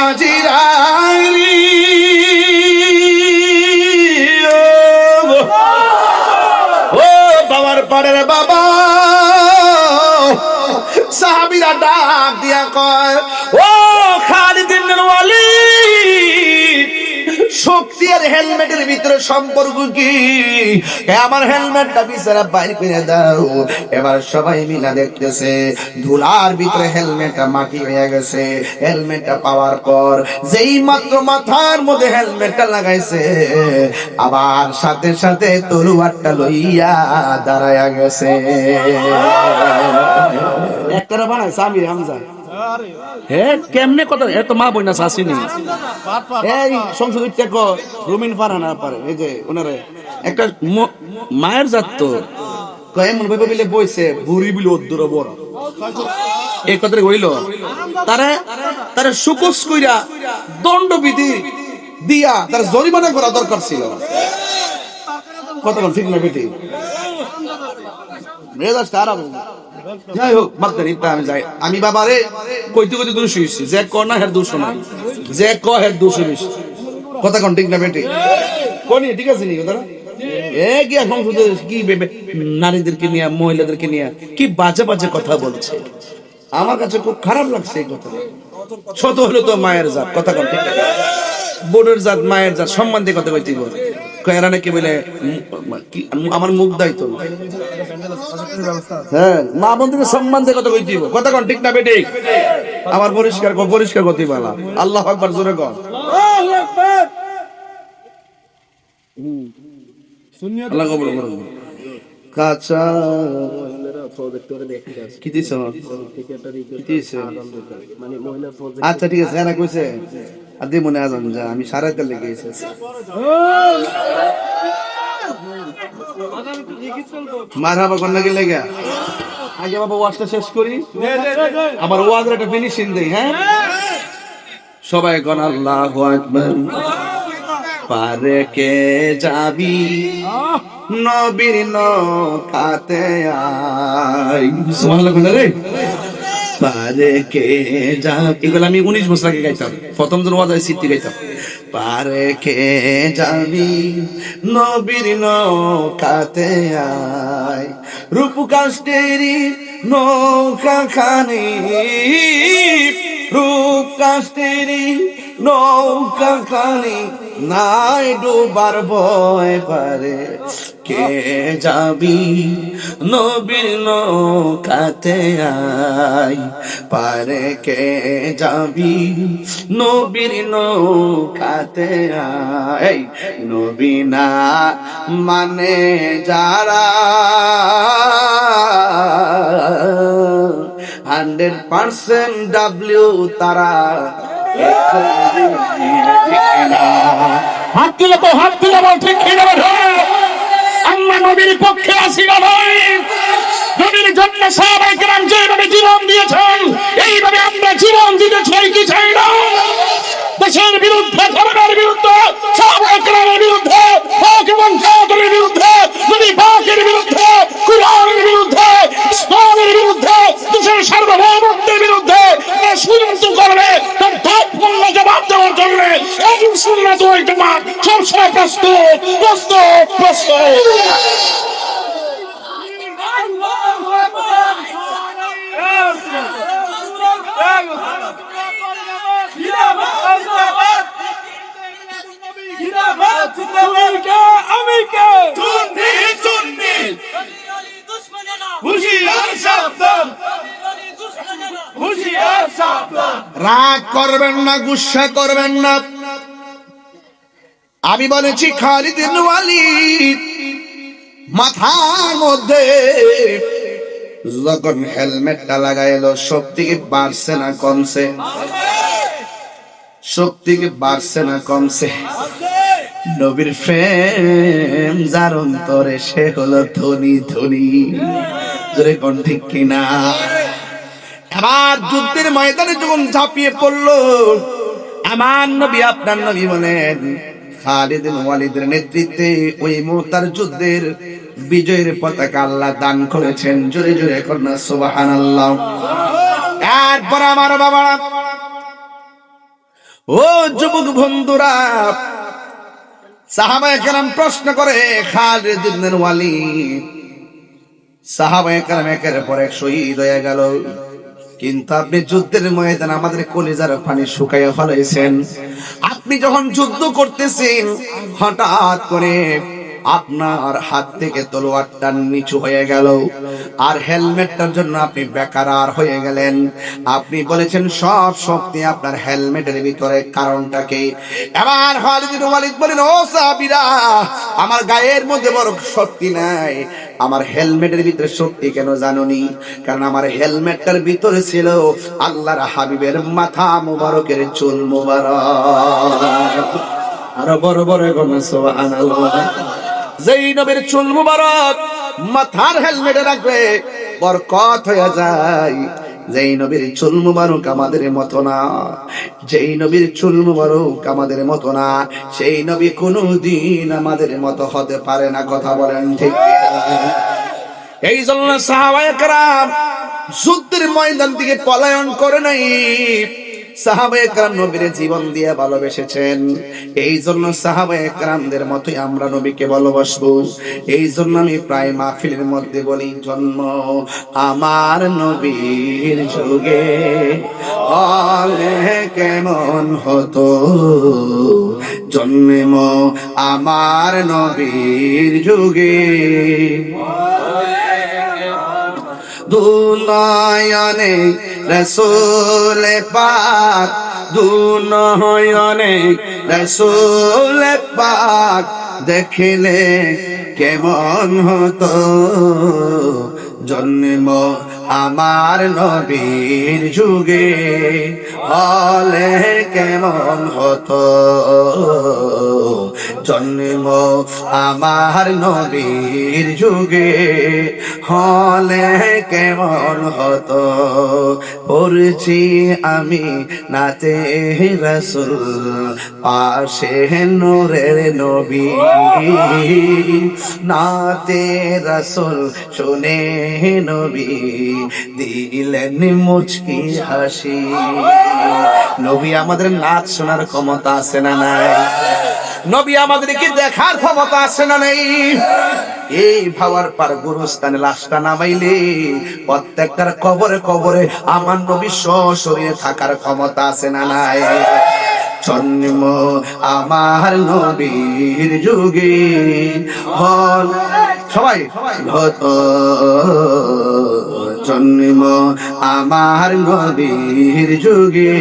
আজিরাইলি ও বাবার পরের বাবা সাহাবীরা ডাক দিয়া কয় ও খালিদ ইবনে ওয়ালিদ শক্তি আর হেলমেটের ভিতরে সম্পর্ক কি? আমার হেলমেটটা বিছানা বাইর করে দাও। এবার সবাই মিলা দেখতেছে ধুলার ভিতরে হেলমেটটা মাটি হয়ে গেছে। হেলমেটটা পাওয়ার পর যেই মাত্র মাথার মধ্যে হেলমেটটা লাগাইছে আবার সাথে সাথে তলোয়ারটা লইয়া দাঁড়ায়া গেছে। একটারা বানাইছে আমির হামজা। কেমনে কথা এত মা বই না শাসিনি এই সংসদ রুমিন ফারহানা পারে এই যে ওনারে একটা মায়ের জাত তো এমন ভাবে বলে বইছে বুড়ি বিল অদ্দুর বড় এই কথা হইল তারা সুকোস কইরা দণ্ডবিধি দিয়া তার জরিমানা করা দরকার ছিল। কতক্ষণ ঠিক না বেটি মেজাজ খারাপ। যাই হোক বাগদার ইত্যা আমি যাই। আমি বাবারে কইতে কইতে দোষ হইছি যে ক না হের দোষ না যে ক হের দোষ হইছি। কথা কোন ঠিক না বেটি কোনি ঠিক আছে নি কথা এ কি এখন কি নারীদেরকে নিয়ে মহিলাদেরকে নিয়ে কি বাজে বাজে কথা বলছে। আমার কাছে খুব খারাপ লাগছে এই কথা। ছোট হলো তো মায়ের জাত কথা কোন ঠিক বোনের জাত মায়ের জাত সম্মান দিয়ে কথা কইতে বলে কয়রা নাকি বলে আমার মুখ দায়িত্ব হ্যাঁ মা বোনকে সম্মান দিয়ে কথা কইতে কথা কোন ঠিক না বেটি আমার পরিষ্কার করতে বলা। আল্লাহু আকবার জোরে কর আল্লাহু আকবার। আল্লাহ কবুল করুন। কাঁচা কি দিছ আচ্ছা ঠিক আছে এরা কইছে আদি মনে আজান যা আমি সারা কাল লেগে গেছি মারহাবা কোন লাগে লেগা আগে বাবা ওয়াজটা শেষ করি আমার ওয়াজের একটা ফিনিশিং দেই। হ্যাঁ সবাই কোন আল্লাহু আকবার। পারে কে যাবি নবীর নৌকাতে আই সুবহানাল্লাহ কোন রে পারে কে যাবি এগুলো আমি 19 বছর আগে গাইতাম প্রথম দিন ওয়াজ সিটি গাইতাম। পারে কে যাবি নবীর নৌকাতে আই রূপ কাষ্টেরি নৌকা খানি রূপ কাষ্টেরি নৌকা খানি নাই ডুবার ভয় পারে কে যাবি নবীর নৌকাতে আই পারে কে যাবি নবীর নৌকাতে আই নবী না মানে যারা 100% ডাব্লিউ তারা হাত দিলে বল ঠিক আমরা নবীর পক্ষে আসি না ভাই। নবীর জন্য সাহাবায়ে কেরাম যেভাবে জীবন দিয়েছেন এইভাবে আমরা জীবন দিতে চাই কি চাই না? দেশের বিরুদ্ধে ধর্মের বিরুদ্ধে সাহাবায়ে কেরামের বিরুদ্ধে হক এবং জাতের বিরুদ্ধে নবী পাকের বিরুদ্ধে কুরআনের বিরুদ্ধে ইসলামের বিরুদ্ধে দেশের সার্বভৌমত্বের বিরুদ্ধে সুযন্ত্র করবে তার দায়িত্বপূর্ণ জবাব দেওয়ার জন্য এই সুন্নাত ওয়াল জামাত সবসময় প্রস্তুত। রাগ করবেন না গুসা করবেন না। আমি বলেছি খালিদ ইবনে ওয়ালিদ মাথার মধ্যে যখন হেলমেটটা লাগাইলো শক্তি কি বাড়ছে না কমছে? শক্তি কি বাড়ছে না কমছে? নবীর প্রেম যার অন্তরে সে হলো ধনী ধনী জোরে কোন ঠিক কিনা? আবার যুদ্ধের ময়দানে যখন ঝাঁপিয়ে পড়লো আমার নবী আপনার নবী বলেন খালিদ বিন ওয়ালিদের নেতৃত্বে ওই মুতার যুদ্ধের বিজয়ের পতাকা আল্লাহ দান করেছেন। জোরে জোরে করুন সুবহানাল্লাহ। এরপর আমার বাবা ও যুবক বন্ধুরা, সাহাবায়ে কেরাম প্রশ্ন করে, খালিদ ইবনে ওয়ালিদ, সাহাবায়ে কেরাম একের পর এক শহীদ হয়ে গেল, কিন্তু আপনি যুদ্ধের ময়দানে আমাদের কলিজার পানি শুকাইয়া ফেলাইছেন। আপনি যখন যুদ্ধ করতেছেন, হঠাৎ করে আপনার হাত থেকে তলোয়ারটা নিচু হয়ে গেল, আর হেলমেটটার জন্য আপনি বেকারার হয়ে গেলেন। আপনি বলেছেন সব শক্তি আপনার হেলমেটের ভিতরে, কারণটা কি? এবার খালিদ ইবনে ওয়ালিদ বলেন, ও সাহাবীরা, আমার গায়ের মধ্যে বড় শক্তি নাই, আমার হেলমেটের ভিতরে শক্তি কেন জানোনি? কারণ আমার হেলমেটটার ভিতরে ছিল আল্লাহর হাবিবের মাথা মুবারকের চুল মুবারক। আরো বড় বড় গো সুবহানাল্লাহ। যেই নবীর চুল মুবারক মাথার হেলমেটে রাখলে বরকত হয়ে যায়। যেই নবীর চুল মুবারক আমাদের মতো না, যেই নবীর চুল মুবারক আমাদের মতো না, সেই নবী কোনদিন আমাদের মতো হতে পারে না। কথা বলেন ঠিক কিনা? এই জন্য সাহাবায়ে কেরাম যুদ্ধের ময়দান থেকে পলায়ন করে নাই, সাহাবায়ে কেরাম নবীর জীবন দিয়ে ভালোবেসেছেন। এই জন্য সাহাবায়ে কেরামদের মতোই আমরা নবীকে ভালোবাসবো। এই জন্য আমি প্রায় মাহফিলের মধ্যে বলি, জন্ম আমার নবীর যুগে হলে কেমন হতো, জন্ম আমার নবীর যুগে দুনয়নে রাসূল পাক, দুনয়নে রাসূল পাক দেখিলে কেমন হতো, জন্ম আমার নবীর যুগে হলে কেমন হতো, জন্ম আমার নবীর যুগে হলে কেমন হতো। পড়ছি আমি নাতে রাসূল, পাশে নূরের নবী, নাতে রাসূল শুনে নবী দিলেন মুচকি হাসি। নবী আমাদের নাচ শোনার ক্ষমতা আছে না নাই? নবী আমাদেরকে দেখার ক্ষমতা আছে না নাই? এই ভাবার পার গুরুস্থানে লাশটা নামাইলে প্রত্যেকটার কবরে কবরে আমার নবী সশরীরে থাকার ক্ষমতা আছে না নাই? জন্ম আমার নবীর যুগে হল সবাই হতো, জন্ম আমার নবীর যুগে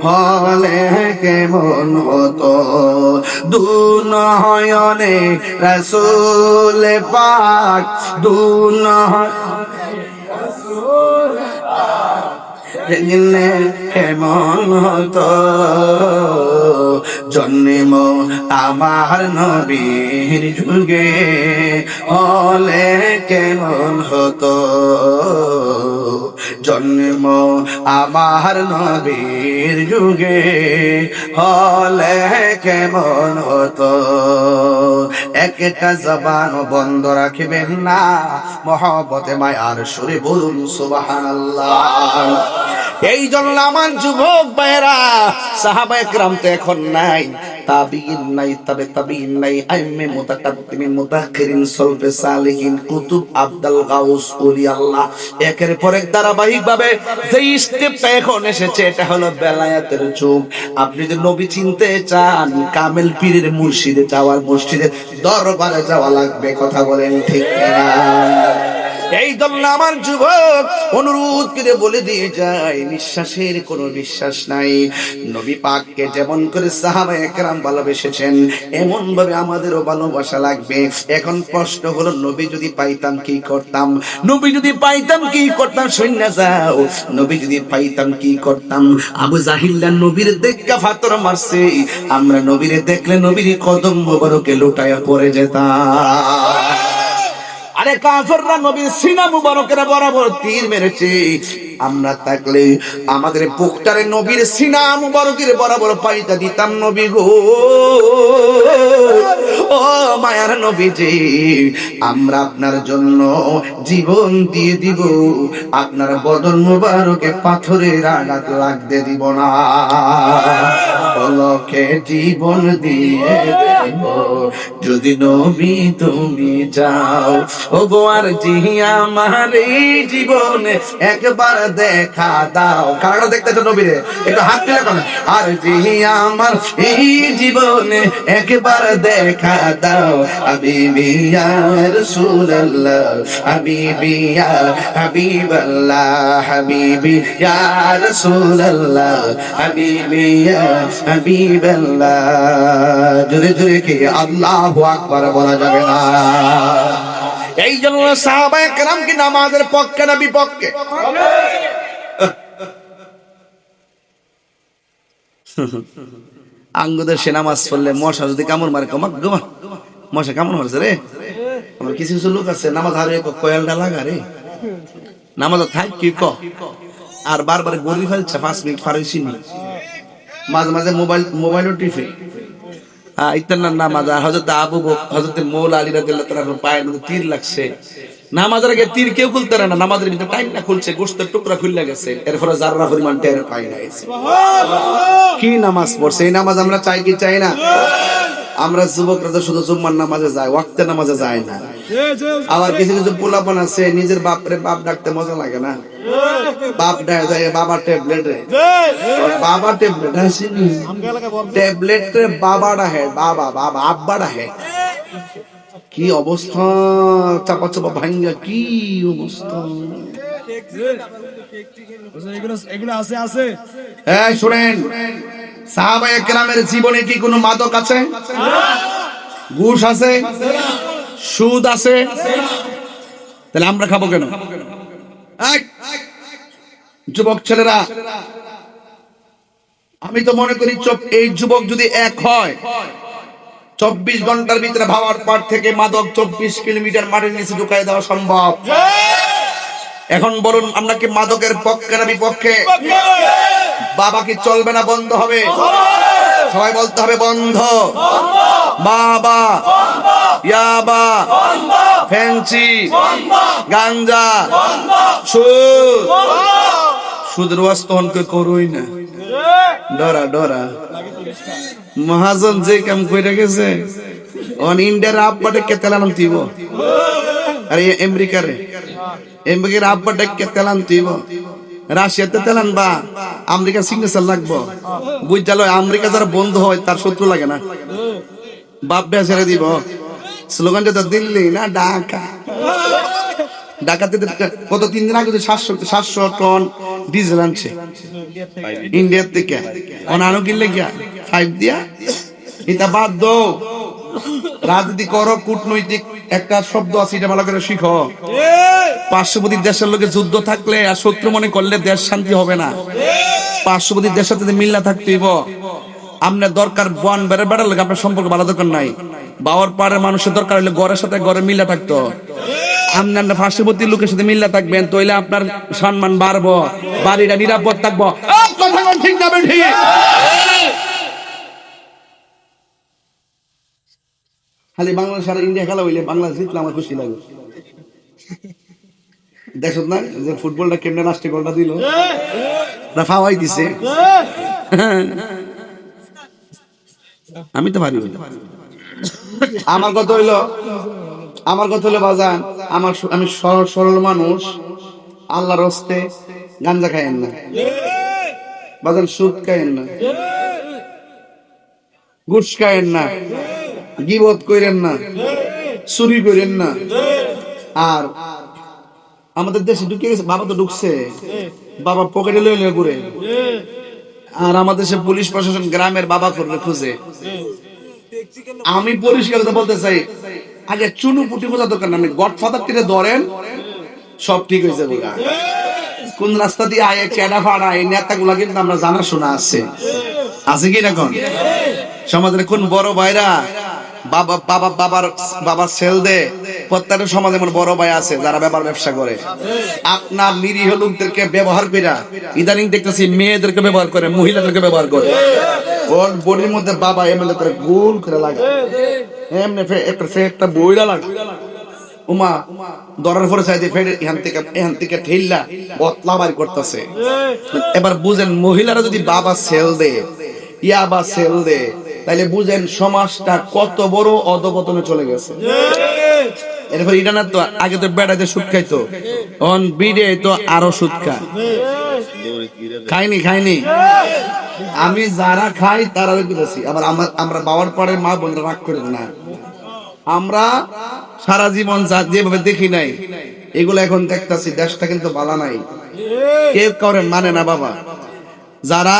হলে কেমন হতো, দুনয়নে রাসূল পাক, দুনয়নে রাসূল পাক দেখলে কেমন হতো, জন্ম আমার নবীর যুগে হলে কেমন হতো, জন্ম আমার নবীর যুগে হলে কেমন হতো। একটা জবান বন্ধ রাখবেন না, মহব্বতে মায়ার সুরে বলুন সুবহানাল্লাহ। এই জন্য আমার যুবক ভাইরা, সাহাবায়ে কেরাম তো এখন নাই, তাবিঈন নাই, তবে তাবিঈন নাই, আইম্মে মুতাকাদ্দিমিন মুতাআখিরিন সলফে সালিহিন কুতুব আব্দুল গাউস ওলি আল্লাহ, একের পর এক ধারাবাহিক ভাবে যে স্টেপটা এখন এসেছে, এটা হলো বেলায়েতের যুগ। আপনি যদি নবী চিনতে চান, কামেল পীরের মুর্শিদে যাওয়ার, মসজিদে দরবারে যাওয়া লাগবে। কথা বলেন ঠিক কিনা? এই জন্য আমার যুবক অনুরোধ করে বলে দিয়ে যায়, নিঃশ্বাসের কোনো বিশ্বাস নাই। নবী পাককে যেমন করে সাহাবায়ে কেরাম ভালোবেসেছেন, এমন ভাবে আমাদেরও ভালোবাসা লাগবে। এখন প্রশ্ন হলো, নবী যদি পাইতাম কি করতাম? নবী যদি পাইতাম কি করতাম? শুনে যাও, নবী যদি পাইতাম কি করতাম? আবু জাহিল্লা নবীর দেখা ফাতর মারছে, আমরা নবীরে দেখলে নবীর কদম মোবারকে লুটায়া পড়ে যেতাম। আরে কাফেররা নবীর সিনা মুবারকের বরাবর তীর মেরেছে, আমরা থাকলে আমাদের বুকটারে নবীর সিনা মুবারকের বরাবর পাইতা দিতাম নবী গো। ও মায়ার নবীজি, আমরা আপনার জন্য জীবন দিয়ে দিব, আপনার বদন মুবারকে পাথরের আঘাত লাগতে দিব না। পলকে জীবন দিয়ে দেব যদি নবী তুমি যাও। ও গো আর জিয়া আমার এই জীবনে একবার দেখা দাও। কারা দেখতে নবীরে একটু হাত তুলে কোন। আর জিয়া আমার এই জীবনে একবার দেখা দাও। হাবিবি ইয়া রাসূলুল্লাহ, হাবিবি ইয়া হাবিবাল্লাহ, হাবিবি ইয়া রাসূলুল্লাহ, হাবিবি ইয়া হাবিবাল্লাহ। জোরে জোরে কি আল্লাহু আকবার বলা যাবে না? এই জন্য সাহাবায়ে কেরাম কি নামাজের পক্ষে না বিপক্ষে? আঙ্গুদের সে নামাজ পড়লে মশা যদি কামড় মারে, কমা গোমা মশা কামড় মারছে রে। আমার কিছু কিছু লোক আছে নামাজ হারে কয়েলটা লাগা রে, নামাজ থাক কি ক আর বারবার গড়ি ফেলছে 5 মিনিট ফারেছি নি, মাঝে মাঝে মোবাইলও টিপে ইতান্নার নামাজ। হযরত হযরত মৌলা আলী রাদিয়াল্লাহু তাআলা পায়ের মধ্যে তীর লাগছে, নামাজের আগে তীর কেউ খুলতে পারে না, নামাজের ভিতরে টাইম না খুলছে, গোশতের টুকরা খুলে গেছে, এরপরে জাররা পরিমাণ টের পাই না। কি নামাজ পড়ছে? এই নামাজ আমরা চাই কি চাই না? আমরা যুবকরা তো শুধু জুম্মার নামাজে যায়, ওয়াক্তের নামাজে যায় না। আবার কিছু কিছু পোলাপান আছে নিজের বাপরে বাপ ডাকতে মজা লাগে না, বাপ ডাকে বাবা ট্যাবলেট রে, বাবা ট্যাবলেট আসেনি, ট্যাবলেট রে বাবা ডাকে, বাবা বাবা আব্বা ডাকে। কি অবস্থা, চাপা চাপা ভাঙ্গা, কি অবস্থা। হ্যাঁ শুনেন, সাহাবায়ে কেরামের জীবনে কি কোনো মাদক আছে? ঘুষ আছে? সুদ আছে? তাহলে আমরা খাবো কেন? যুবক ছেলেরা, আমি তো মনে করি এই যুবক যদি এক হয়, 24 ঘন্টার ভিতরে ভাবার পর থেকে মাদক 24 কিলোমিটার মাটির নিচে ঢুকাই দেওয়া সম্ভব। এখন বলুন, আমরা কি মাদকের পক্ষে না বিপক্ষে? বাবা কি চলবে না বন্ধ হবে? সবাই বলতে হবে বন্ধ। বাবা, ইয়াবা, ফেন্সি, গাঞ্জা, সুদ। সুদের ওয়াজ তখন কেউ করুই না, ডরা ডরা। মহাজন যে কাম কইরা গেছে, অন ইন্ডিয়ার আব্বাটা কে তেলান দিব, আরে আমেরিকার আব্বাটা কে তেলান দিব, রাশিয়াতে তেলান বা আমেরিকার সিগনেচার লাগবো। বুঝালো আমেরিকা যারা বন্ধু হয় তার শত্রু লাগে না, বাপ বেয়া ছেড়ে দিব। স্লোগান যেটা দিল্লি না ঢাকা, ঢাকাতে গত 3 দিন আগে 700 টন ডিজেল আনছে ইন্ডিয়ার থেকে। অনানো কিনলে গিয়া 5 দিয়া। এটা বাদ দাও, রাজনীতি করো, কূটনৈতিক একটা শব্দ আছে, এটা ভালো করে শিখো। পার্শ্ববর্তী দেশের লোকে যুদ্ধ থাকলে আর শত্রু মনে করলে দেশ শান্তি হবে না। পার্শ্ববর্তী দেশের সাথে মিল্লা থাকতে হইব। আপনার দরকার বন বেড়ে বেড়ার লোক, আপনার সম্পর্ক ভালো দরকার নাই। বাবার পাড়ের মানুষের দরকার হলে ঘরের সাথে ঘরে মিল্লা থাকতো। আপনার পার্শ্ববর্তী লোকের সাথে মিল্লা থাকবেন, তাইলে আপনার সম্মান বাড়বো, বাড়িটা নিরাপদ থাকবো। ঠিক না ঠিক? খালি বাংলাদেশ আর ইন্ডিয়া খেলা হইলে বাংলাদেশ জিতলে আমার খুশি লাগে। দেখো না যে ফুটবলটা কেমনে লাস্টে গোলটা দিল, ফাওয়াই দিছে। আমি তো পারি। আমার কথা হইলো বাজান, আমি সরল মানুষ, আল্লাহর হস্তে গাঞ্জা খাইেন না বাজান, সুদ খাইেন না, ঘুষ খাইেন না, গীবত কইরেন না, চুরি কইরেন না। আর আমাদের দেশে ঢুকে গেছে, বাবা তো ঢুকছে, বাবা পকেটে লইলে ঘুরে। আর আমাদের দেশে পুলিশ প্রশাসন গ্রামের বাবা করলে খুঁজে। আমি পরিষ্কার কথা বলতে চাই, আগে চুনু পুটি খোঁজা দরকার না, আপনি গডফাদার টিরে ধরেন, সব ঠিক হয়ে যাবে। কোন রাস্তা দিয়ে আয়ে কেডা ফাড়া, এই নেতাগুলা কিন্তু আমরা জানা শোনা আছে কি না? কোন সমাজের কোন বড় ভাইরা বাবার সেল দে। প্রত্যেকটা সমাজে এমন বড় ভাই আছে যারা ব্যাপার ব্যবসা করে। আপনার নিরীহ লোকদেরকে ব্যবহার কইরা ইদানিং দেখতেছি মেয়েদেরকে ব্যবহার করে, মহিলাদেরকে ব্যবহার করে। ওর বডির মধ্যে বাবা এমএলএ করে গোল করে লাগে, এমনি একটা বইরা লাগে। উমা দরার পরে চাইতে ফের এখান থেকে ঠেললা বতলা বাড়ি করতেছে। এবার বুঝেন, মহিলারা যদি বাবা সেল দে, ইয়াবা সেল দে, তাইলে বুঝেন সমাজটা কত বড় অধপতনে চলে গেছে। এরপর এটা না তো, আগে তো বেড়াইতে সুদ খাইতো, অন বিড়ে তো আরো সুদ খায়। খাইনি আমি যারা খাই তারা বলেছি। আবার আমরা বাবার পরে মা বোনরা রাগ করে না, আমরা সারা জীবন যেভাবে দেখি নাই এগুলো এখন দেখতেছি। দেশটা কিন্তু ভালো নাই, কেউ কাউরে মানে না বাবা। যারা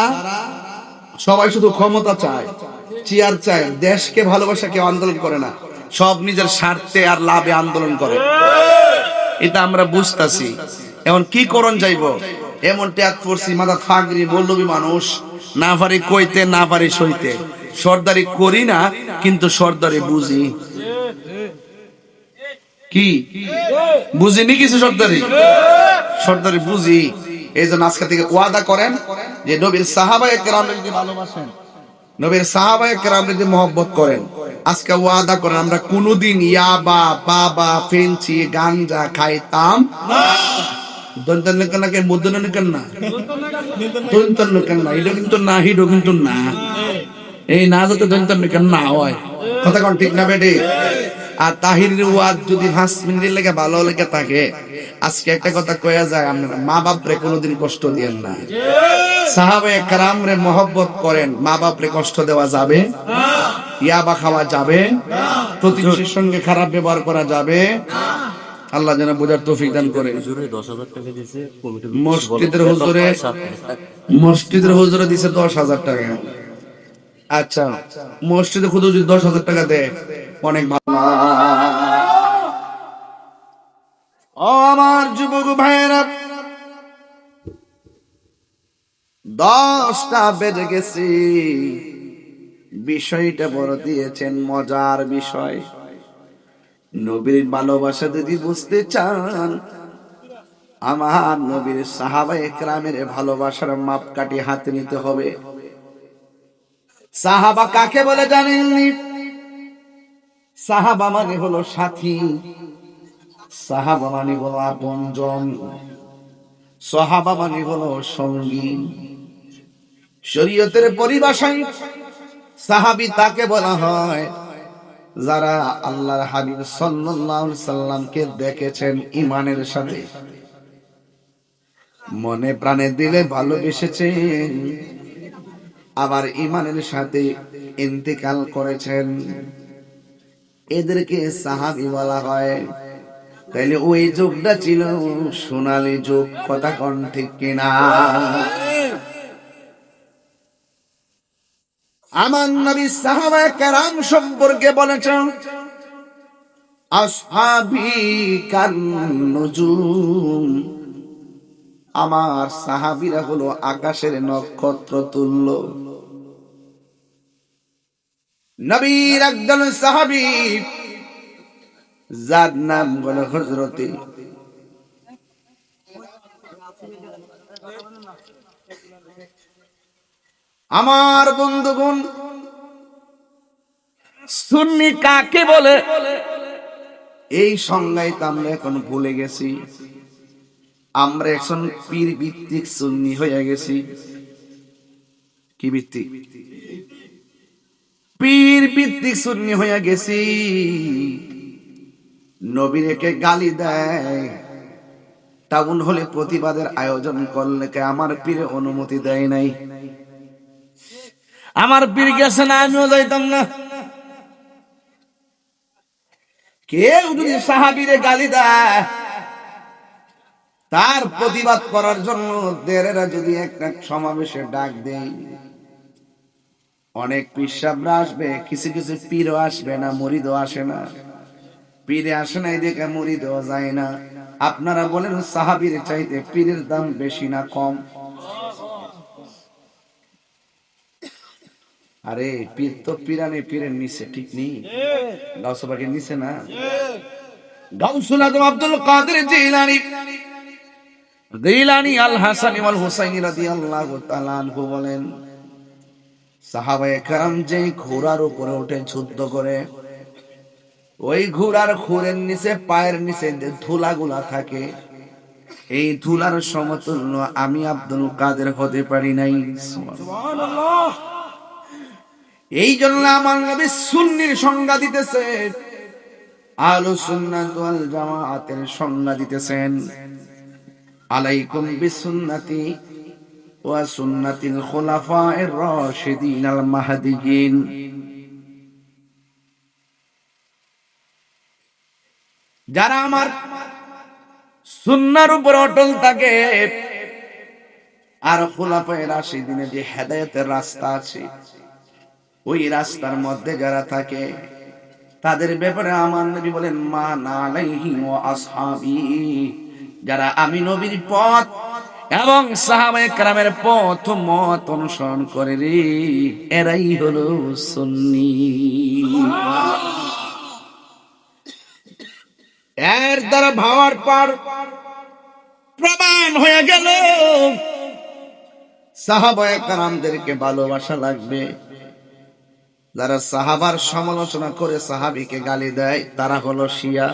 সবাই শুধু ক্ষমতা চায়, চেয়ার চায়, দেশকে ভালোবাসা কেউ আন্দোলন করে না, সব নিজের স্বার্থে আর লাভে আন্দোলন করে। এটা আমরা বুঝতেছি। এখন কি করণ যাইব, এমন ত্যাগ করছি, মাথা ফাগরি বল্লবী মানুষ, না পারি কইতে না পারি সইতে। সর্দারি করি না কিন্তু সর্দারি বুঝি। কি বুঝিনি কিছু? সর্দারি বুঝি। এই জন্য আজকে থেকে ওয়াদা করেন যে নবীর সাহাবায়ে কেরামকে যদি ভালোবাসেন, নবীর সাহাবায়ে কেরামকে যদি মহব্বত করেন, আজকে ওয়াদা করেন আমরা কোনোদিন ইয়াবা, বাবা, ফেন্সি, গাঞ্জা খাইতাম না। দন্তনকে মুদ্দনকে না, দন্তনকে না, এটা কিন্তু না, হিডো কিন্তু না। এই না যাতে দন্তনকে না হয়, কথা কোন ঠিক না বেটি? আর তাহিরের ওয়াজ যদি 5 মিনিটের লেগে ভালো লেগে থাকে, আজকে একটা কথা কয়া যায়, আপনারা মা বাপরে কোনোদিন কষ্ট দিয়েন না। সাহাবায়ে কেরামরে মহব্বত করেন, মা বাপরে কষ্ট দেওয়া যাবে না, ইয়াবা খাওয়া যাবে না, প্রতিবেশীর সঙ্গে খারাপ ব্যবহার করা যাবে না। আল্লাহ যেন বোঝার তৌফিক দান করে। মসজিদের হুজুরে দিছে 10,000 টাকা। আচ্ছা, মসজিদে খুদ যদি 10,000 টাকা দেয় অনেক ভালো। ও আমার যুবক ভাইয়েরা, 10টা বেজে গেছি, বিষয়টা বড় দিয়েছেন মজার বিষয়। নবীর ভালোবাসা যদি বুঝতে চান, আমার নবীর সাহাবায়ে কেরামের ভালোবাসার মাপকাঠি হাতে নিতে হবে। সাহাবা কাকে বলে জানেননি? সাহাবা মানে হলো সাথী, সাহাবা মানে হলো আপনজন, সাহাবা মানে হলো সঙ্গী। শরীয়তের পরিভাষায় সাহাবী তাকে বলা হয় যারা আল্লাহর হাবিব সাল্লাল্লাহু আলাইহি সাল্লামকে দেখেছেন ঈমানের সাথে, মনে প্রাণে দিলে ভালোবেসেছেন, আবার ঈমানের সাথে ইন্তেকাল করেছেন, এদেরকে সাহাবী বলা হয়। তাইলে ওই যুগটা ছিল সোনালী যুগ, কথা কোন ঠিক কিনা? আমার নবী সাহাবায়ে কেরাম সম্পর্কে বলেছেন, আসহাবী কান নুজুম, আমার সাহাবীরা হলো আকাশের নক্ষত্র তুল্য। নবীর একজন সাহাবী যার নাম হলো হযরতে আমার বন্ধুগণ, সুন্নি কাকে বলে এই সংজ্ঞায় তো আমরা এখন ভুলে গেছি। আমরা এখন পীর ভিত্তিক সুন্নি হয়ে গেছি। কি ভিত্তিক? পীর ভিত্তিক সুন্নি হয়ে গেছি। নবীকে গালি দেয়, টাউন হলে প্রতিবাদের আয়োজন করলে আমার পীরে অনুমতি দেয় নাই। আমার পীর গেছে না, আমিও যাইতাম না। কেউ যদি সাহাবীরে গালি দেয়, তার প্রতিবাদ করার জন্য দেরেরা যদি একটা সমাবেশে ডাক দেয়, অনেক পীরসাবরা আসবে, কিছু কিছু পীরও আসবে না, মুরিদও আসে না। পীরে আসে না এদিকে মুরিদও যায় না। আপনারা বলেন সাহাবীর চাইতে পীরের দাম বেশি না কম? আরে পীর তো পিরানে পীরের নিচে, ঠিক নেই? গাউসবাগের নিচে না? গাউসুল আজম আব্দুল কাদের জিলানী আল হাসানী ওয়াল হুসাইনী রাদিয়াল্লাহু তাআলা আনহু বলেন, সাহাবায়ে কেরাম যে ঘোড়ার উপরে উঠে যুদ্ধ করে, ওই ঘোড়ার খুরের নিচে পায়ের নিচে যে ধুলাগুলা থাকে, এই ধুলার সমতুল্য আমি আব্দুল কাদের হতে পারি নাই। সুবহানাল্লাহ। এই জন্য আমার নবী সুন্নির সংজ্ঞা দিতেছে, আহলুস সুন্নাত ওয়াল জামাআতের সংজ্ঞা দিতেছেন, আলাইকুম বিসুন্নতি ওয়া সুন্নাতিল খুলাফায়ে রাশিদিন আল মাহদিয়িন। যারা আমার সুন্নাহর উপর অটল থাকে আর খুলাফায়ে রাশিদিনের যে হেদায়েতের রাস্তা আছে, ওই রাস্তার মধ্যে যারা থাকে তাদের ব্যাপারে আমার নবী বলেন, মান আলাইহি ওয়া আসহাবি, যারা আমি নবীর পথ এবং সাহাবায়ে কেরামের পথ মত অনুসরণ করে রে, এরাই হলো সুন্নি। এর দ্বারা ভাবার পর প্রমাণ হয়ে গেল সাহাবায়ে কেরামদেরকে ভালোবাসা লাগবে। যারা সাহাবার সমালোচনা করে সাহাবীকে গালি দেয় তারা হলো শিয়া,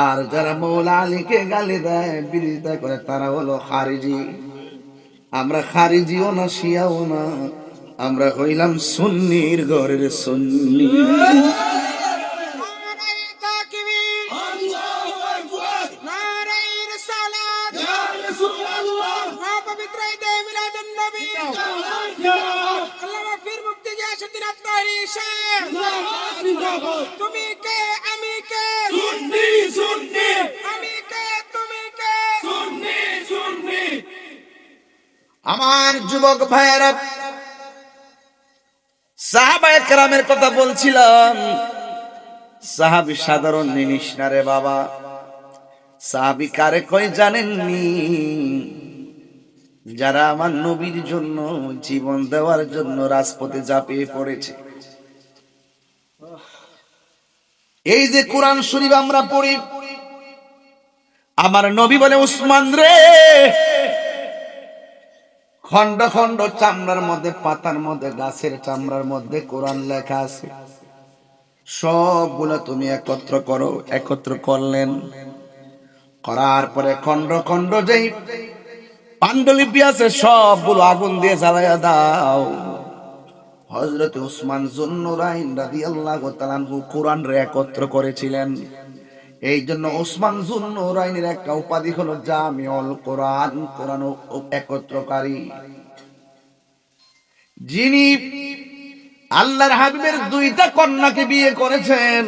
আর যারা মৌলা আলীকে গালি দেয় বিরোধিতা করে তারা হলো খারিজি। আমরা খারিজিও না শিয়াও না, আমরা হইলাম সুন্নির ঘরের সুন্নি। তুমি কে আমি কে, সুন্নি সুন্নি, আমি কে তুমি কে, সুন্নি সুন্নি। আমার যুবক ভাইয়েরা, সাহাবায়ে কেরামের কথা বলছিলাম। সাহাবী সাধারণ জিনিস না রে বাবা। সাহাবী কারে কই জানেননি? যারা আমার নবীর জন্য জীবন দেওয়ার জন্য রাজপথে ঝাঁপিয়ে পড়েছে। এই যে কোরআন শরীফ আমরা পড়ি, আমার নবী বলে, উসমান রে, খন্ড খন্ড চামড়ার মধ্যে, পাতার মধ্যে, গাছের চামড়ার মধ্যে কোরআন লেখা আছে, সবগুলো তুমি একত্র করো। একত্র করলেন, করার পরে খন্ড খন্ড যেই পাণ্ডুলিপি আছে সবগুলো আগুন দিয়ে জ্বালাইয়া দাও। হযরত উসমান যুন্নুরাইন রাদিয়াল্লাহু তাআলা আনহু কোরআন রে একত্র করেছিলেন। এই জন্য উসমান যুন্নুরাইনের একটা উপাধি হলো জামিউল কোরআন, কোরআন একত্রকারী। যিনি আল্লাহর হাবিবের দুইটা কন্যাকে বিয়ে করেছেন,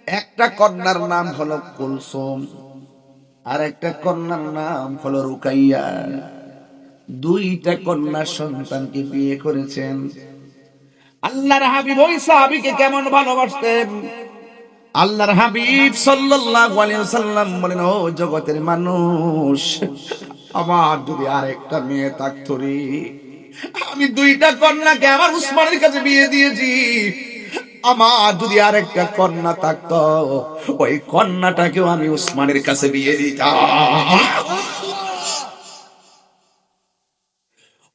একটা কন্যার নাম হলো কুলসুম আর একটা কন্যার নাম হলো রুকাইয়া। দুইটা কন্যা সন্তানকে বিয়ে করেছেন। আল্লাহর হাবিব ওই সাহাবীকে কেমন ভালোবাসতেন? আল্লাহর হাবিব সাল্লাল্লাহু আলাইহি ওয়াসাল্লাম বলেন, ও জগতের মানুষ, আমার যদি আরেকটা মেয়ে থাকতো রে, আমি দুইটা কন্যাকে আমার উসমানের কাছে বিয়ে দিয়েছি। আমার যদি আরেকটা কন্যা থাকতো, ওই কন্যাটাকেও আমি উসমানের কাছে বিয়ে দিতাম।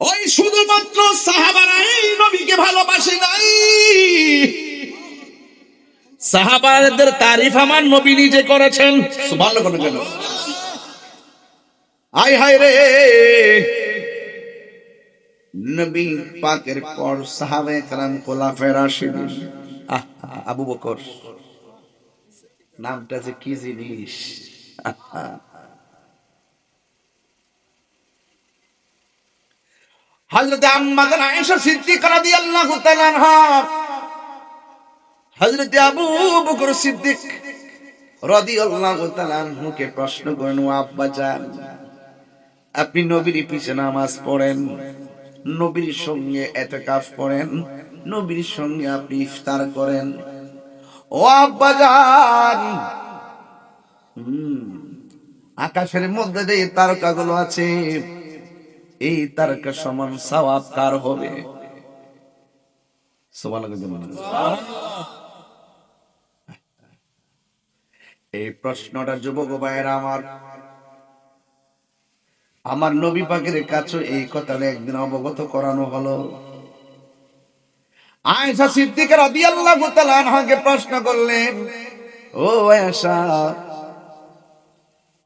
ওই শুধুমাত্র সাহাবারাই নবীকে ভালোবাসে নাই, সাহাবাদের তারিফ আমার নবী নিজে করেছেন। সুবহানাল্লাহ বলেন কেন? আয় হায় রে, নবী পাকের পর সাহাবায়ে কেরাম খোলাফায়ে রাশিদিন, আবু বকর নামটা যে কি জিনিস! হযরত আম্মা জান আয়েশা সিদ্দিকা রাদিয়াল্লাহু তাআলা আনহা, হযরত আবু বকর সিদ্দিক রাদিয়াল্লাহু তাআলা আনহুকে প্রশ্ন করেন, ও আব্বা জান, আপনি নবীর পিছে নামাজ পড়েন, নবীর সঙ্গে ইতিকাফ করেন, নবীর সঙ্গে আপনি ইফতার করেন, ও আব্বা জান, আকাশের মধ্যে যে তারকাগুলো আছে এই তারকা সমান সওয়াব কার হবে? সুবহানাল্লাহ। এই প্রশ্নটা যুবক ভাইয়েরা আমার নবী পাকের কাছে এই কথাটা একদিন অবগত করানো হলো। আয়েশা সিদ্দিকা রাদিয়াল্লাহু তাআলা আনহাকে প্রশ্ন করলেন, ও আয়েশা,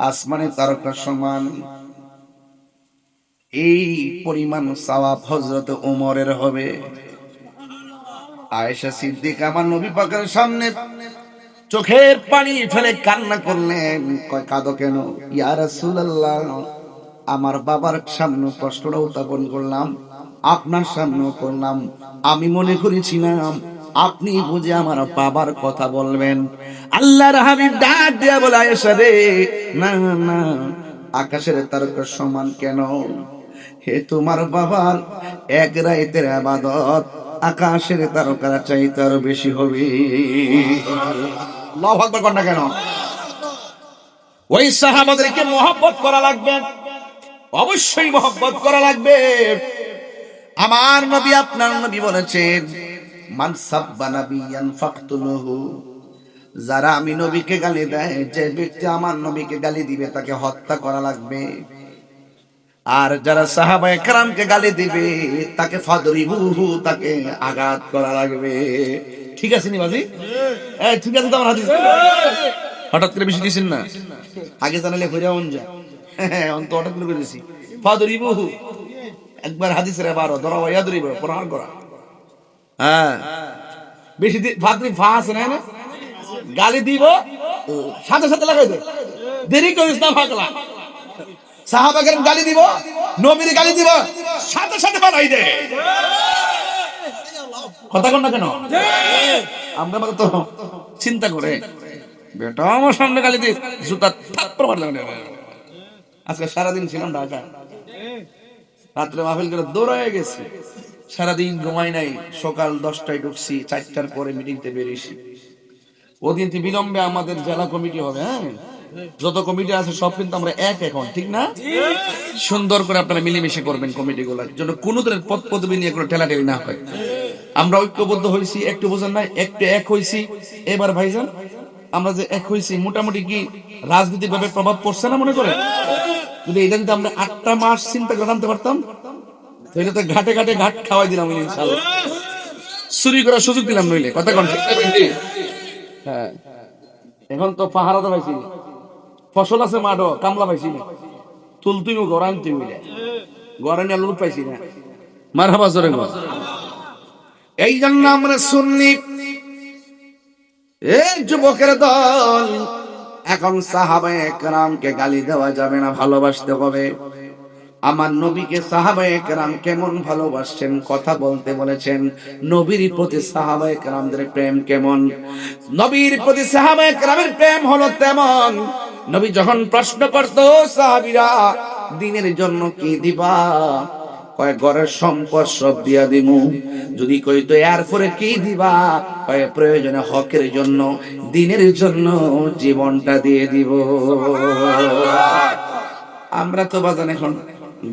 আসমানে তারকা সমান এই পরিমাণ সওয়াব হযরত ওমরের হবে? আয়েশা সিদ্দিকা আমার নবী পাকের সামনে চোখের পানি ফেলে কান্না করলেন। কয়, কাঁদো কেন? ইয়া রাসূলুল্লাহ, আমার বাবার সামনে প্রশ্নটা উত্থাপন করলাম, আপনার সামনেও করলাম। আমি মনে করেছিলাম আপনি বুঝে আমার বাবার কথা বলবেন। আল্লাহর হাবিব ডাক দিয়া বলে, আয়েশা রে, না না, আকাশের তারকা সমান কেন? হে তোমার বাবার এক রাতের ইবাদত আকাশের তারকার চাইতে আরো বেশি হবে। আল্লাহু আকবার কর না কেন? ওই সাহাবাদেরকে মহব্বত করা লাগবে, অবশ্যই মহব্বত করা লাগবে। আমার নবী আপনার নবী বলেছেন, মান সাব্বা নাবিয়ান ফাকতুলুহু, যারা আমি নবীকে গালি দেয়, যে ব্যক্তি আমার নবীকে গালি দিবে তাকে হত্যা করা লাগবে। আর যারা সাহাবায়ে কেরামকে গালি দিবে তাকে ফাদরিবুহু, তাকে আঘাত করা লাগবে। ঠিক আছে নি বাজি? ঠিক আছে তো আমার হাদিস। হঠাৎ করে বেশি দিছেন না, আগে জানালে ফিরে অন যা, অন্ত হঠাৎ করে দিছি। ফাদরিবুহু একবার হাদিসের 12 ধরা ওয়া ধরিব প্রহার করা। হ্যাঁ, বেশি ফাদরি ফা আছে না, গালি দিব সাথে সাথে লাগাই দে, দেরি করিস না পাগলা। সাহাবা কেরাম গালি দিব, নবীর গালি দিব, সাথে সাথে বানাই দে। কথা কন না কেন? আমরা তো চিন্তা করে বেটা আমার সামনে গালি দিস, জুতা থাপ্পড় মারলাম। আজকে সারাদিন ছিলাম ঢাকা, রাত্রে মাহফিল করে দৌড়ায় গেছি, সারাদিন ঘুমাই নাই। সকাল 10টায় ঢুকছি, 4টার পরে মিটিংতে বেরিয়েছি। ওদিন বিলম্বে আমাদের জেলা কমিটি হবে। হ্যাঁ, যত কমিটি আছে সব কিন্তু আমরা এক এখন, ঠিক না? সুন্দর করে আপনারা মিলেমিশে করবেন কমিটি গুলার জন্য, কোন ধরনের পদ পদবি নিয়ে কোনো ঠেলাঠেলি না হয়। আমরা ঐক্যবদ্ধ হয়েছি, একটু বোঝেন নাই, একটু এক হয়েছি। এবার ভাইজান আমরা যে এক হয়েছি, মোটামুটি কি রাজনৈতিক ভাবে প্রভাব পড়ছে না মনে করেন? যদি এটা যদি আমরা 8টা মাস চিন্তা করে আনতে পারতাম, তাহলে তো ঘাটে ঘাটে ঘাট খাওয়াই দিলাম ইনশাআল্লাহ, চুরি করার সুযোগ দিলাম নইলে। কথা কোন ঠিক না? হ্যাঁ, এখন তো পাহারাতে পাইছি, ফসল আছে মাঠো, কামলা পাইছি না, তুলতুই গড়ান তুই গড়ান লোক পাইছি না। মারহাবা জোরে গো। এই জন্য আমরা সুন্নি এই যুবকের দল, এখন সাহাবায়ে কেরামকে গালি দেওয়া যাবে না, ভালোবাসতে হবে। আমার নবীকে সাহাবায়ে কেরাম কেমন ভালোবাসছেন কথা বলতে বলেছেন। নবীর প্রতি সাহাবায়ে কেরামদের প্রেম কেমন? নবীর প্রতি সাহাবায়ে কেরামের প্রেম হলো তেমন, নবী যখন প্রশ্ন করতো, সাহাবীরা দ্বীনের জন্য কি দিবা? কয় ঘরের সম্পদ সব দিয়া দিমু। যদি কইতো এরপরে কি দিবা? কয় প্রয়োজনে হকের জন্য, দ্বীনের জন্য জীবনটা দিয়ে দিব। আমরা তো বাজান এখন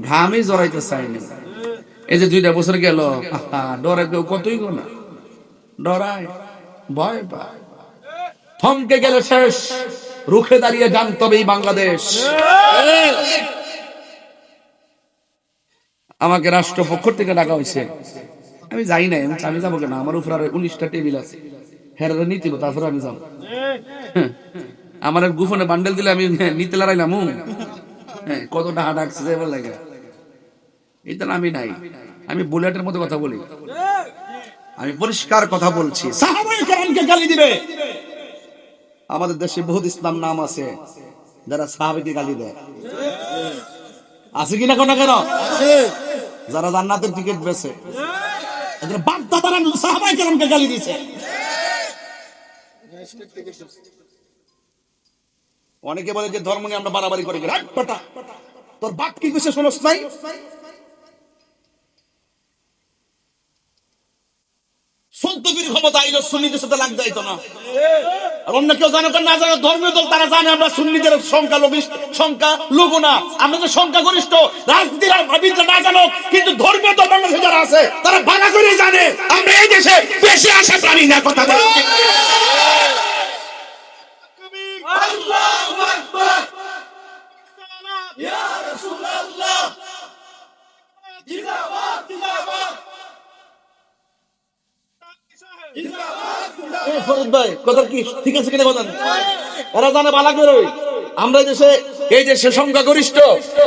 ঘামই জড়াইতে চাই না। এই যে 2টা বছর গেল, ডরে কেউ কতই গো না, ডরায়, ভয় পায়। থমকে গেলে শেষ, রুখে দাঁড়িয়ে জানতে হবে এই বাংলাদেশ। আমাকে রাষ্ট্রপক্ষ থেকে ডাকা হয়েছে, আমি যাই নাই। আমি যাবো কেন? আমার উপর আর 19টা টেবিল আছে, হ্যাঁ নিতে তারপরে আমি যাবো। আমার গোপনে বান্ডেল দিলে আমি নিতে লড়াইলাম, কতটা হাট আসছে এবার লাগে। এটা আমি নাই, আমি বুলেটের মধ্যে কথা বলি, আমি পরিষ্কার কথা বলছি। সাহাবায়ে কেরামকে গালি দিবে। আমাদের দেশে বহুত ইসলাম নাম আছে যারা সাহাবাকে গালি দেয়, আছে কিনা কোন কেন? যারা জান্নাতের টিকিট বেচে, এদের বাপ দাদারা সাহাবায়ে কেরামকে গালি দিয়েছে। অনেকে বলে যে ধর্ম নিয়ে আমরা বাড়াবাড়ি করি। তোর বাপ কি কইছে শোনস নাই? সন্তবীর ক্ষমতা আইলো সুন্নিদের সাথে লাগতে যাইতো না। আর অন্য কেউ জানে না জানে ধর্মীয় দল তারা জানে আমরা সুন্নিদের সংখ্যা লঘু না, আমরা তো সংখ্যা গরিষ্ঠ। রাজনীতির না জানো, কিন্তু ধর্মীয় দল বাংলাদেশে যারা আছে তারা ভালো করে জানে আমরা এই দেশে বেশি আশা প্রাণী না। কথা বলে আল্লাহু আকবার, ইয়া রাসূলুল্লাহ, জিন্দাবাদ জিন্দাবাদ, ফরিদ ভাই কথা কি ঠিক আছে কিনা কথা? এরা জানে বালা করে আমরা এই দেশে সংখ্যাগরিষ্ঠ,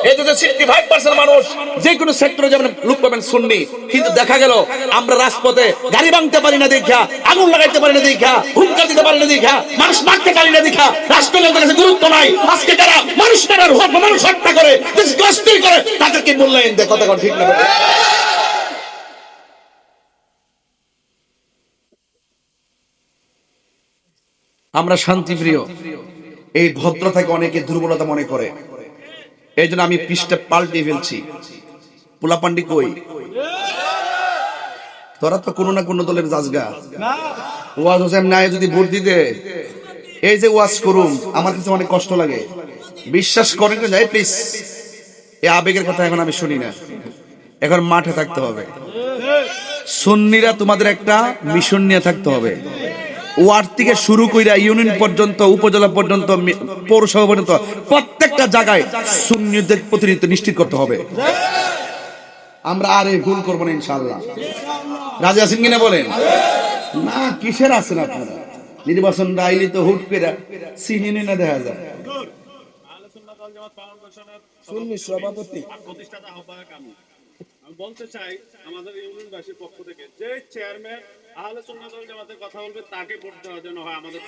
এই দেশে 65% মানুষ যে কোনো সেক্টরে যেমন লোক পাবেন সুন্নি, কিন্তু দেখা গেল আমরা রাজপথে গাড়ি ভাঙতে পারি না দেখা, আগুন লাগাইতে পারি না দেখা, হুঙ্কার দিতে পারি না দেখা, মানুষ মারতে পারি না দেখা, রাষ্ট্রের কাছে গুরুত্ব নাই। আজকে যারা মানুষ মারার মানুষ হত্যা করে, দেশকে অস্থির করে, তাদেরকে মূল্যায়ন দেয়। কথা ঠিক না? আমরা শান্তিপ্রিয়, এই ভদ্রতাকে অনেকে দুর্বলতা মনে করে, এই জন্য আমি পৃষ্ঠে পাল্টে ফেলছি। পোলাপান্ডি কই? তোরা তো কোনো না কোনো দলের জাজগা। ওয়াজ হোসেন নাই যদি ভোট দিতে, এই যে ওয়াজ করুম আমার কাছে অনেক কষ্ট লাগে, বিশ্বাস করেন না। যাই প্লিজ, এই আবেগের কথা এখন আমি শুনি না, এখন মাঠে থাকতে হবে। সুন্নিরা তোমাদের একটা মিশন নিয়ে থাকতে হবে। ওয়ার্ড থেকে শুরু কইরা ইউনিয়ন পর্যন্ত, উপজেলা পর্যন্ত, পৌরসভা পর্যন্ত প্রত্যেকটা জায়গায় সুন্নিদের প্রতিনিধিত্ব নিশ্চিত করতে হবে। আমরা আর এই ভুল করবো না ইনশাআল্লাহ। রাজি আছেন কিনা বলেন? না কিসের আছেন আপনারা? নির্বাচন আইলি তো হুট করে চিনি না দেখা যায়। সুন্নি সভাপতি প্রতিষ্ঠাতা আহ্বায়ক আমি বলতে চাই আমাদের ইউনিয়নবাসীর পক্ষ থেকে যে চেয়ারম্যান আহলে সুন্নাত ওয়াল জামাতের কথা বলবে তাকে ভোট দেওয়ার জন্য হয় আমাদের।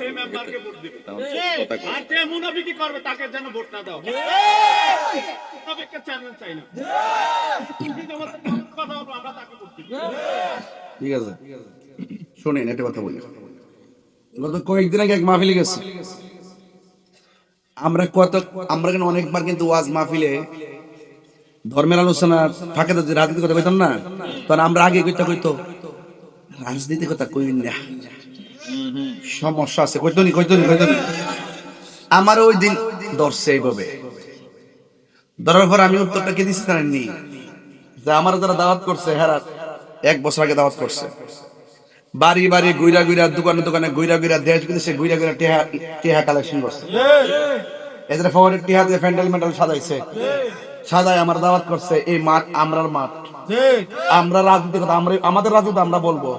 সেই মেম্বারকে ভোট দিবে, আর যে মুনাফিকি করবে তাকে যেন ভোট না দাও। মুনাফিককে চেয়ারম্যান চাই না, কথা বলবো আমরা তাকে ভোট দিব। ঠিক আছে, শোনেন একটা কথা বলি। গত কয়েকদিন আগে এক মাহফিলে গেছি আমরা কিন্তু অনেকবার কিন্তু ওয়াজ মাহফিলে ধর্মের আলোচনা ফাঁকে রাজনীতি কথা কইতাম না, তখন আমরা আগে কইতো রাজনীতি কথা কইন না, সমস্যা আছে, কইতো নি। আমার ওই দিন ধরছে এইভাবে, ধরার পর আমি উত্তরটা কে দিচ্ছি জানেননি? যে আমার যারা দাওয়াত করছে হেরা 1 বছর আগে দাওয়াত করছে, বাড়ি বাড়ি গুইরা গুইরা, দোকানে দোকানে গুইরা গুইরা, দেশ বিদেশে গুইরা গুইরা টেহা কালেকশন করছে। এদের ফেভারিট টেহা দিয়ে প্যান্ডেল মেন্ডেল সাজায় আমার দাওয়াত করছে। এই মাঠ আমরার মাঠ, আমরা রাজনীতি কথা আমাদের রাজনীতি আমরা বলবো,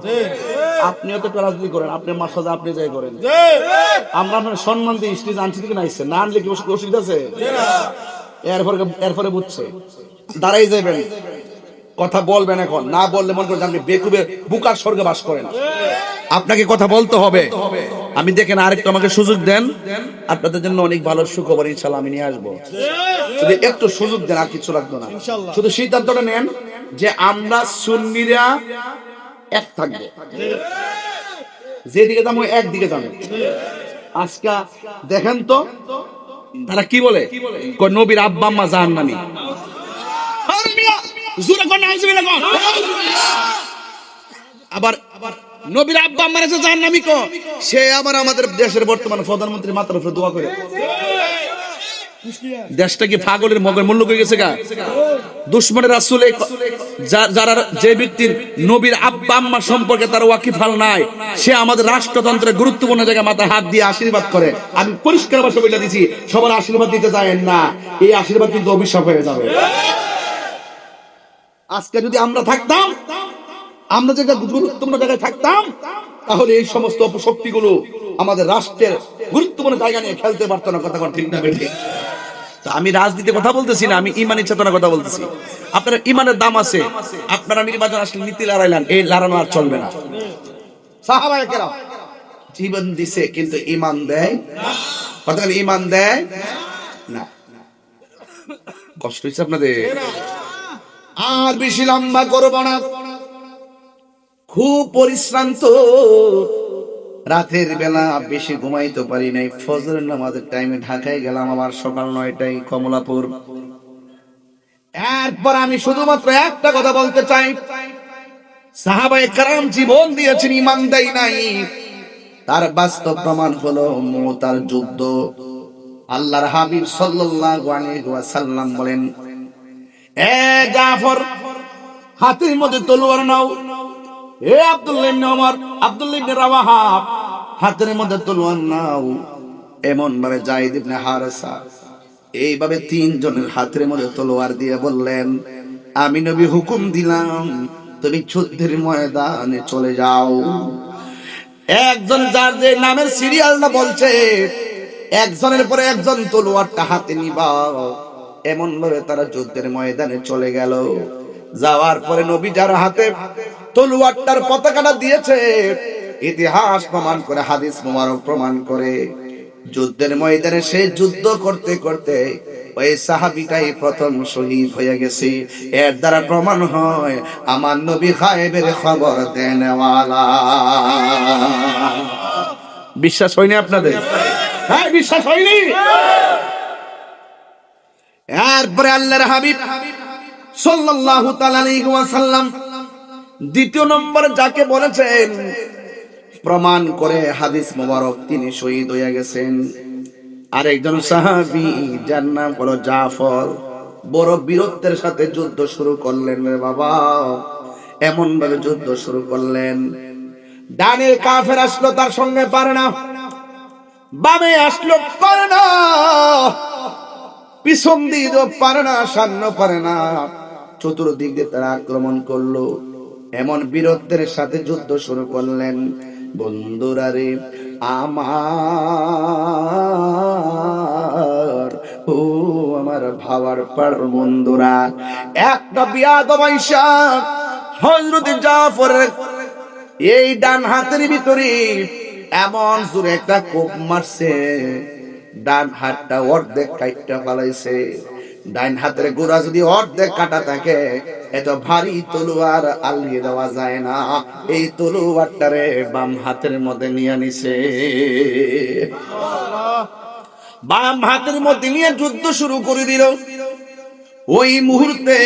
আপনিও তো রাজনীতি করেন, আপনি মাঠ সাজা আপনি যাই করেন, আমরা আপনার সম্মান দিয়ে স্টেজ আনছি থেকে নাইছে না, আনলে কি অসুবিধা আছে? এরপরে বুঝছে দাঁড়াই যাবেন, কথা বলবেন, এখন না বললে মনে করেন আপনি বেকুবে বুকার স্বর্গে বাস করেন। আপনাকে কথা বলতে হবে। আমি দেখেন আরেকটু আমাকে সুযোগ দেন, আপনাদের জন্য অনেক ভালো সুখবর ইনশাআল্লাহ আমি নিয়ে আসবো। শুধু একটু সুযোগ দেন, আর কিছু লাগবে না। শুধু সিদ্ধান্তটা নেন যে আমরা সুন্নিরা এক থাকবো, যেদিকে যাবো একদিকে যাবো। আজকে দেখেন তো তারা কি বলে, নবীর আব্বা আম্মা জাহান্নামী। আবার নবীর আব্বা আম্মা জাহান্নামী কো, সে আবার আমাদের দেশের বর্তমান প্রধানমন্ত্রী মাথার উপরে দোয়া করে। দেশটা কি পাগলের মগের মূল্য হয়ে গেছে গা? দুশমনের রাসূল যারা যে ব্যক্তির নবীর আব্বা আম্মা সম্পর্কে তার ওয়াকিফাল নাই, সে আমাদের রাষ্ট্রতন্ত্রের গুরুত্বপূর্ণ জায়গায় মাথায় হাত দিয়ে আশীর্বাদ করে। আমি পরিষ্কার ভাষায় বলে দিছি, সবার আশীর্বাদ দিতে যাবেন না, এই আশীর্বাদ কিন্তু অভিশাপ হয়ে যাবে। আজকে যদি আমরা থাকতাম, আমরা যে গুরুত্বপূর্ণ জায়গায় থাকতাম, তাহলে এই সমস্ত অপশক্তিগুলো আমাদের রাষ্ট্রের গুরুত্বপূর্ণ জায়গা নিয়ে খেলতে পারতো না। কথা ঠিক না বেঠিক? আমি রাজনীতির কথা বলতেছি না, আমি ইমানি চেতনার কথা বলতেছি। আপনার ইমানের দাম আছে, আপনারা নির্বাচন আসলে নীতি লড়াইলেন, এই লড়ানো আর চলবে না। সাহাবায়ে কেরাম জীবন দিছে কিন্তু ঈমান দেয় কথা, ঈমান দেয় না। কষ্ট হচ্ছে আপনাদের, আর বেশি লম্বা করব না। খুব পরিশ্রান্ত, রাতের বেলা বেশি ঘুমাইতে পারি নাই। ফজরের নামাজের টাইমে ঢাকায় গেলাম, আবার সকাল 9টায় কমলাপুর। এরপর আমি শুধুমাত্র একটা কথা বলতে চাই, সাহাবায়ে কেরাম জীবন দিয়েছেন, ঈমান দেয় নাই। তার বাস্তব প্রমাণ হলো মুতার যুদ্ধ। আল্লাহর হাবিব সাল্লাল্লাহু আলাইহি ওয়াসাল্লাম বলেন, এ জাফর, হাতের মধ্যে তলোয়ার নাও। এ আব্দুল্লাহ ইবনে ওমর, আব্দুল্লাহ ইবনে রাওয়াহা, হাতের মধ্যে তলোয়ার নাও। এমন ভাবে যায়েদ ইবনে হারেসা, এইভাবে তিনজনের হাতের মধ্যে তলোয়ার দিয়ে বললেন, আমি নবী হুকুম দিলাম, তুমি যুদ্ধের ময়দানে চলে যাও। একজন যার যে নামের সিরিয়ালটা বলছে, একজনের পরে একজন তলোয়ারটা হাতে নিবা। এমন ভাবে তারা যুদ্ধের ময়দানে চলে গেল। যাওয়ার পরে নবী যার হাতে তলোয়ারটার পতাকাটা দিয়েছে, ইতিহাস প্রমাণ করে, হাদিস মোবারক প্রমাণ করে, যুদ্ধের ময়দানে সে যুদ্ধ করতে করতে ওই সাহাবীটাই প্রথম শহীদ হয়ে গেছে। এর দ্বারা প্রমাণ হয় আমার নবী গায়েবের খবর দেনওয়ালা। বিশ্বাস হয়নি আপনাদের? হ্যাঁ, বিশ্বাস হয়নি? এরপরে আল্লাহর হাবিব সাল্লাল্লাহু তাআলা আলাইহি ওয়াসাল্লাম দ্বিতীয় নম্বর যাকে বলেছেন, প্রমাণ করে হাদিস মোবারক, তিনি শহীদ হয়ে গেছেন। আরেকজন সাহাবী যার নাম হলো জাফর, বড় বীরত্বের সাথে যুদ্ধ শুরু করলেন রে বাবা। এমন ভাবে যুদ্ধ শুরু করলেন, ডানের কাফের আসলো, তার সঙ্গে পারে না। বামে আসলো, পারে না। পিছন দিকে পারে না, সামনে পারে না। চতুর্দিক দিয়ে তারা আক্রমণ করলো। এমন বীরত্বের সাথে যুদ্ধ শুরু করলেন। বন্ধুরা রে আমার, ও আমার ভাবার পার বন্ধুরা, একটা বিয়াদব আয়েশা হযরত জাফরের এই ডান হাতের ভিতরে এমন জোরে একটা কোপ মারছে, ডান হাতটা অর্ধেক কাইটটা ফেলাইছে। ডান হাতের গোড়া যদি অর্ধেক কাটা থাকে, এত ভারী তলোয়ার আলিয়ে দেওয়া যায় না। এই তলোয়ারটারে বাম হাতের মধ্যে নিয়ে নিছে। বাম হাতের মধ্যে নিয়ে যুদ্ধ শুরু করে দিল। ওই মুহূর্তে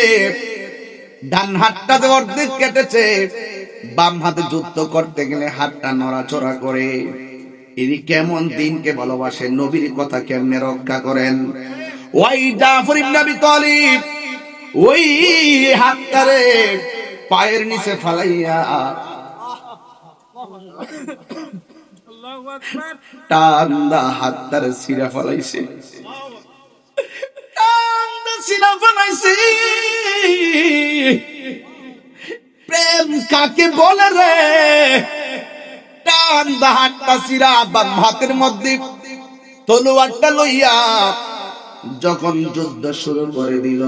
ডান হাতটা যে অর্ধেক কেটেছে, বাম হাতে যুদ্ধ করতে গেলে হাতটা নড়াচড়া করে। ইনি কেমন দিনকে ভালোবাসে, নবীর কথা কেমনে রক্ষা করেন। ওই জাফর ইবনে আবি তালিব ওই হাতটারে পায়ের নিচে ফালাইয়া টান্দা হাতটার সিরা ফালাইছে, টান্দা সিরা ফালাইছে। প্রেম কাকে বলে রে? টান্দা হাতটা সিরা বাম হাতের মধ্যে তলোয়ারটা লইয়া যখন যুদ্ধ শুরু করে দিল,